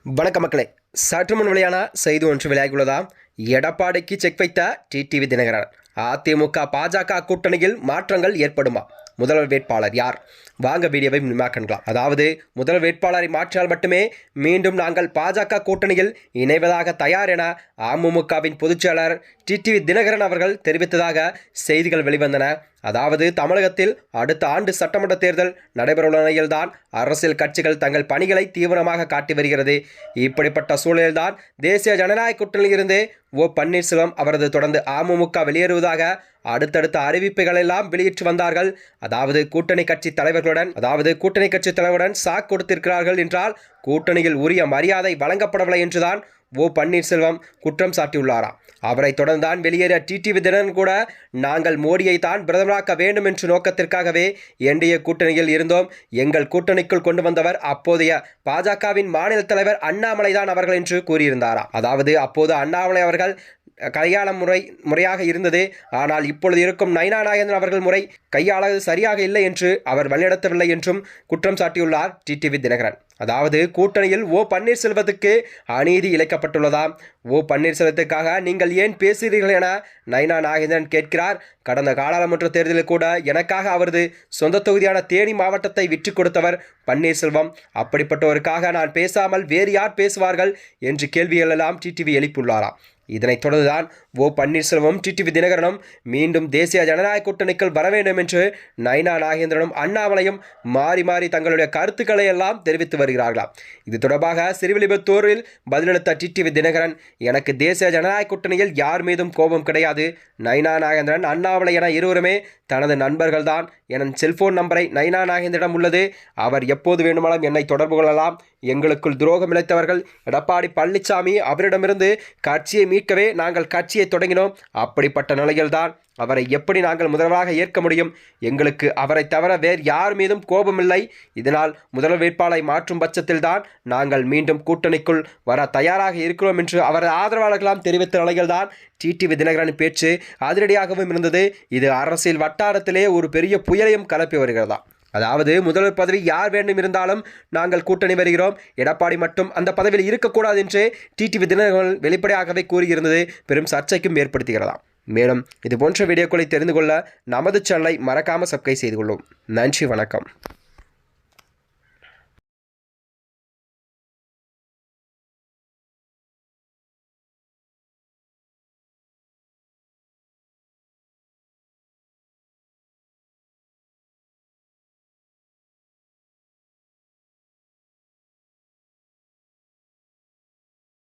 வணக்க மக்களே, சற்று முன் வெளியான செய்தி ஒன்று வெளியாகியுள்ளதாம். எடப்பாடிக்கு செக் வைத்த டிடிவி தினகரன். அதிமுக பாஜக கூட்டணியில் மாற்றங்கள் ஏற்படுமா? முதல்வர் வேட்பாளர் யார்? வாங்க வீடியோவை முன்மாக்கலாம். அதாவது முதல்வர் வேட்பாளரை மாற்றினால் மட்டுமே மீண்டும் நாங்கள் பாஜக கூட்டணியில் இணைவதாக தயார் என அமமுகவின் பொதுச்செயலாளர் டிடிவி தினகரன் அவர்கள் தெரிவித்ததாக செய்திகள் வெளிவந்தன. அதாவது தமிழகத்தில் அடுத்த ஆண்டு சட்டமன்ற தேர்தல் நடைபெறவுள்ள நிலையில்தான் அரசியல் கட்சிகள் தங்கள் பணிகளை தீவிரமாக காட்டி வருகிறது. இப்படிப்பட்ட சூழலில்தான் தேசிய ஜனநாயக கூட்டணியிலிருந்து பன்னீர்செல்வம் அவரது தொடர்ந்து அமமுக வெளியேறுவதாக அடுத்தடுத்த அறிவிப்புகள் எல்லாம் வெளியிட்டு வந்தார்கள். அதாவது கூட்டணி கட்சி தலைவருடன் சாக் கொடுத்திருக்கிறார்கள் என்றால் கூட்டணியில் உரிய மரியாதை வழங்கப்படவில்லை என்றுதான் பன்னீர்செல்வம் குற்றம் சாட்டியுள்ளாராம். அவரை தொடர்ந்தான் வெளியேறிய டிடிவி தினகரன் கூட நாங்கள் மோடியை தான் பிரதமராக்க வேண்டும் என்ற நோக்கத்திற்காகவே என்டிஏ கூட்டணியில் இருந்தோம். எங்கள் கூட்டணிக்குள் கொண்டு வந்தவர் அப்போதைய பாஜகவின் மாநில தலைவர் அண்ணாமலை தான் அவர்கள் என்று கூறியிருந்தாராம். அதாவது அப்போது அண்ணாமலை அவர்கள் கையாள முறையாக இருந்தது. ஆனால் இப்பொழுது இருக்கும் நயினா நாகேந்திரன் அவர்கள் முறை கையாளது சரியாக இல்லை என்று அவர் வழிநடத்தவில்லை என்றும் குற்றம் சாட்டியுள்ளார் டிடிவி தினகரன். அதாவது கூட்டணியில் பன்னீர்செல்வத்துக்கு அநீதி இழைக்கப்பட்டுள்ளதாம். பன்னீர்செல்வத்துக்காக நீங்கள் ஏன் பேசுகிறீர்கள் என நயினா நாகேந்திரன் கேட்கிறார். கடந்த நாடாளுமன்ற தேர்தலில் கூட எனக்காக அவரது சொந்த தொகுதியான தேனி மாவட்டத்தை விற்று கொடுத்தவர் பன்னீர்செல்வம். அப்படிப்பட்டவருக்காக நான் பேசாமல் வேறு யார் பேசுவார்கள் என்று கேள்விகள் எல்லாம் டிடிவி எழுப்பியுள்ளாராம். இதனைத் தொடர்ந்துதான் பன்னீர்செல்வம் டிடிவி தினகரனும் மீண்டும் தேசிய ஜனநாயக கூட்டணிக்குள் வர வேண்டும் என்று நயினா நாகேந்திரனும் அண்ணாமலையும் மாறி மாறி தங்களுடைய கருத்துக்களை எல்லாம் தெரிவித்து வருகிறார்களாம். இது தொடர்பாக சிறுவில்லிபுத்தூரில் பதிலளித்த டிடிவி தினகரன், எனக்கு தேசிய ஜனநாயக கூட்டணியில் யார் மீதும் கோபம் கிடையாது. நயினா நாகேந்திரன் அண்ணாமலை என இருவருமே தனது நண்பர்கள்தான். என் செல்போன் நம்பரை நயினா நாகேந்திரனிடம் உள்ளது. அவர் எப்போது வேண்டுமானாலும் என்னை தொடர்பு கொள்ளலாம். எங்களுக்குள் துரோகம் இழைத்தவர்கள் எடப்பாடி பழனிசாமி, அவரிடமிருந்து கட்சியை மீட்கவே நாங்கள் கட்சியை தொடங்கினோம். அப்படிப்பட்ட நிலையில்தான் அவரை எப்படி நாங்கள் முதல்வராக ஏற்க முடியும்? எங்களுக்கு அவரை தவிர வேறு யார் மீதும் கோபமில்லை. இதனால் முதல்வர் வேட்பாளரை மாற்றும் பட்சத்தில்தான் நாங்கள் மீண்டும் கூட்டணிக்குள் வர தயாராக இருக்கிறோம் என்று அவரது ஆதரவாளர்களாம் தெரிவித்த நிலையில்தான் டிடிவி தினகரன் பேச்சு அதிரடியாகவும் இருந்தது. இது அரசியல் வட்டாரத்திலே ஒரு பெரிய புயலையும் கலப்பி வருகிறதா. அதாவது முதல்வர் பதவி யார் வேண்டும் இருந்தாலும் நாங்கள் கூட்டணி வருகிறோம், எடப்பாடி மட்டும் அந்த பதவியில் இருக்கக்கூடாது என்று டிடிவி தினகரன் வெளிப்படையாகவே கூறியிருந்தது பெரும் சர்ச்சைக்கும் ஏற்படுத்துகிறதாம். மேலும் இது போன்ற வீடியோக்களை தெரிந்து கொள்ள நமது சேனலை மறக்காமல் சப்ஸ்கிரைப் செய்து கொள்ளும். நன்றி, வணக்கம்.